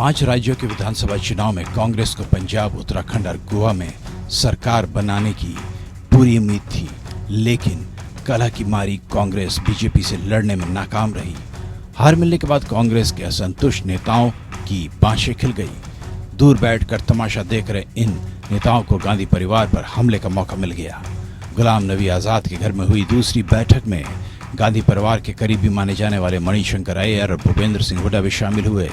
5 राज्यों के विधानसभा चुनाव में कांग्रेस को पंजाब, उत्तराखंड और गोवा में सरकार बनाने की पूरी उम्मीद थी, लेकिन कलह की मारी कांग्रेस बीजेपी से लड़ने में नाकाम रही। हार मिलने के बाद कांग्रेस के असंतुष्ट नेताओं की बाँछें खिल गई। दूर बैठकर तमाशा देख रहे इन नेताओं को गांधी परिवार पर हमले का मौका मिल गया। गुलाम नबी आजाद के घर में हुई दूसरी बैठक में गांधी परिवार के करीबी माने जाने वाले मणिशंकर अय्यर और भूपेंद्र सिंह हुड्डा भी शामिल हुए।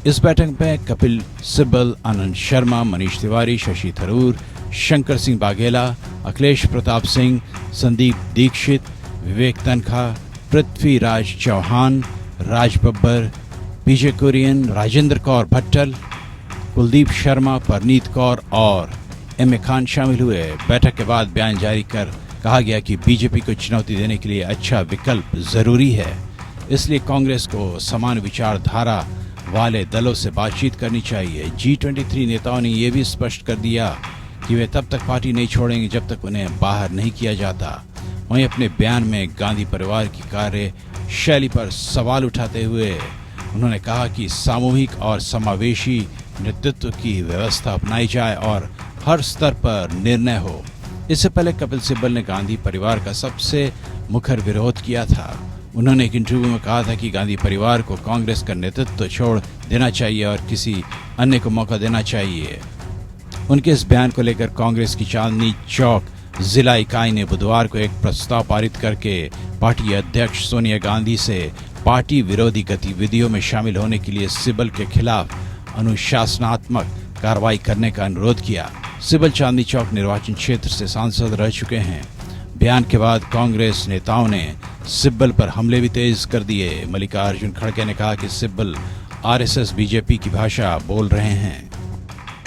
इस बैठक में कपिल सिब्बल, आनंद शर्मा, मनीष तिवारी, शशि थरूर, शंकर सिंह बाघेला, अखिलेश प्रताप सिंह, संदीप दीक्षित, विवेक तनखा, पृथ्वीराज चौहान, राज बब्बर, पीजे कुरियन, राजेंद्र कौर भट्टल, कुलदीप शर्मा, परनीत कौर और एम ए खान शामिल हुए। बैठक के बाद बयान जारी कर कहा गया कि बीजेपी को चुनौती देने के लिए अच्छा विकल्प जरूरी है, इसलिए कांग्रेस को समान विचारधारा वाले दलों से बातचीत करनी चाहिए। G23 नेताओं ने यह भी स्पष्ट कर दिया कि वे तब तक पार्टी नहीं छोड़ेंगे जब तक उन्हें बाहर नहीं किया जाता। वहीं अपने बयान में गांधी परिवार की कार्यशैली पर सवाल उठाते हुए उन्होंने कहा कि सामूहिक और समावेशी नेतृत्व की व्यवस्था अपनाई जाए और हर स्तर पर निर्णय हो। इससे पहले कपिल सिब्बल ने गांधी परिवार का सबसे मुखर विरोध किया था। उन्होंने एक इंटरव्यू में कहा था कि गांधी परिवार को कांग्रेस का नेतृत्व छोड़ देना चाहिए और किसी अन्य को मौका देना चाहिए। उनके इस बयान को लेकर कांग्रेस की चांदनी चौक जिला इकाई ने बुधवार को एक प्रस्ताव पारित करके पार्टी अध्यक्ष सोनिया गांधी से पार्टी विरोधी गतिविधियों में शामिल होने के लिए सिब्बल के खिलाफ अनुशासनात्मक कार्रवाई करने का अनुरोध किया। सिब्बल चांदनी चौक निर्वाचन क्षेत्र से सांसद रह चुके हैं। बयान के बाद कांग्रेस नेताओं ने सिब्बल पर हमले भी तेज कर दिए। मल्लिकार्जुन खड़गे ने कहा कि सिब्बल आरएसएस बीजेपी की भाषा बोल रहे हैं।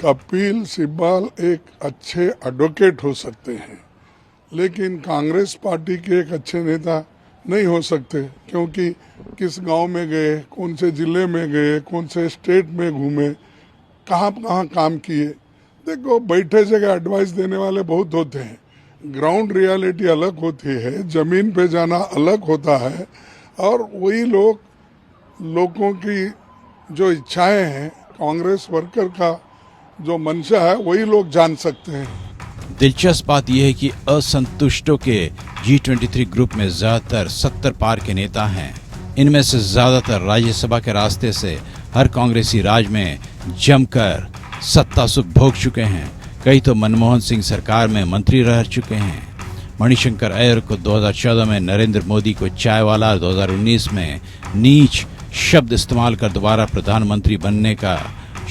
कपिल सिब्बल एक अच्छे एडवोकेट हो सकते हैं, लेकिन कांग्रेस पार्टी के एक अच्छे नेता नहीं हो सकते, क्योंकि किस गांव में गए, कौन से जिले में गए, कौन से स्टेट में घूमे, कहाँ कहाँ काम किए। देखो, बैठे जगह एडवाइस देने वाले बहुत होते हैं, ग्राउंड रियलिटी अलग होती है, जमीन पे जाना अलग होता है, और वही लोगों की जो इच्छाएं हैं, कांग्रेस वर्कर का जो मंशा है, वही लोग जान सकते हैं। दिलचस्प बात यह है कि असंतुष्टों के G23 ग्रुप में ज्यादातर 70 पार के नेता हैं। इनमें से ज्यादातर राज्यसभा के रास्ते से हर कांग्रेसी राज में जमकर सत्ता सुख भोग चुके हैं। कई तो मनमोहन सिंह सरकार में मंत्री रह चुके हैं। मणिशंकर अय्यर को 2014 में नरेंद्र मोदी को चाय वाला, 2019 में नीच शब्द इस्तेमाल कर दोबारा प्रधानमंत्री बनने का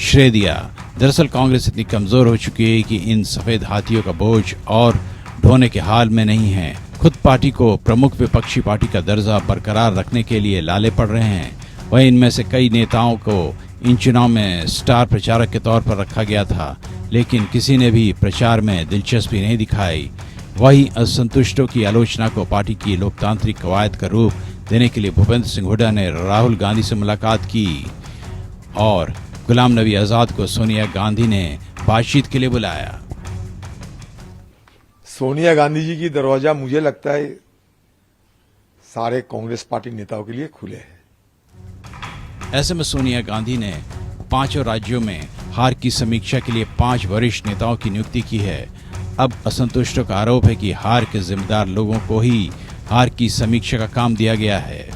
श्रेय दिया। दरअसल कांग्रेस इतनी कमजोर हो चुकी है कि इन सफेद हाथियों का बोझ और ढोने के हाल में नहीं है। खुद पार्टी को प्रमुख विपक्षी पार्टी का दर्जा बरकरार रखने के लिए लाले पड़ रहे हैं। वहीं इनमें से कई नेताओं को इन चुनाव में स्टार प्रचारक के तौर पर रखा गया था, लेकिन किसी ने भी प्रचार में दिलचस्पी नहीं दिखाई। वहीं असंतुष्टों की आलोचना को पार्टी की लोकतांत्रिक कवायद का रूप देने के लिए भूपेंद्र सिंह हुड्डा ने राहुल गांधी से मुलाकात की और गुलाम नबी आजाद को सोनिया गांधी ने बातचीत के लिए बुलाया। सोनिया गांधी जी की दरवाजा मुझे लगता है सारे कांग्रेस पार्टी नेताओं के लिए खुले हैं। ऐसे में सोनिया गांधी ने 5 राज्यों में हार की समीक्षा के लिए 5 वरिष्ठ नेताओं की नियुक्ति की है। अब असंतुष्टों का आरोप है कि हार के जिम्मेदार लोगों को ही हार की समीक्षा का काम दिया गया है,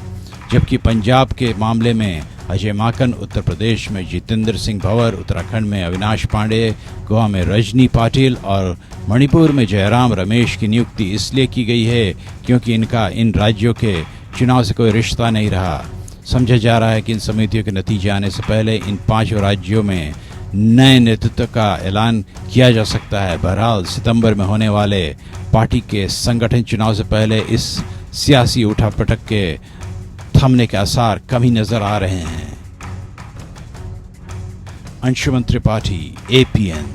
जबकि पंजाब के मामले में अजय माकन, उत्तर प्रदेश में जितेंद्र सिंह भंवर, उत्तराखंड में अविनाश पांडे, गोवा में रजनी पाटिल और मणिपुर में जयराम रमेश की नियुक्ति इसलिए की गई है क्योंकि इनका इन राज्यों के चुनाव से कोई रिश्ता नहीं रहा। समझा जा रहा है कि इन समितियों के नतीजे आने से पहले इन 5 राज्यों में नए नेतृत्व का ऐलान किया जा सकता है। बहरहाल सितंबर में होने वाले पार्टी के संगठन चुनाव से पहले इस सियासी उठापटक के थमने के आसार कम ही नजर आ रहे हैं। अंशुमन त्रिपाठी, APN।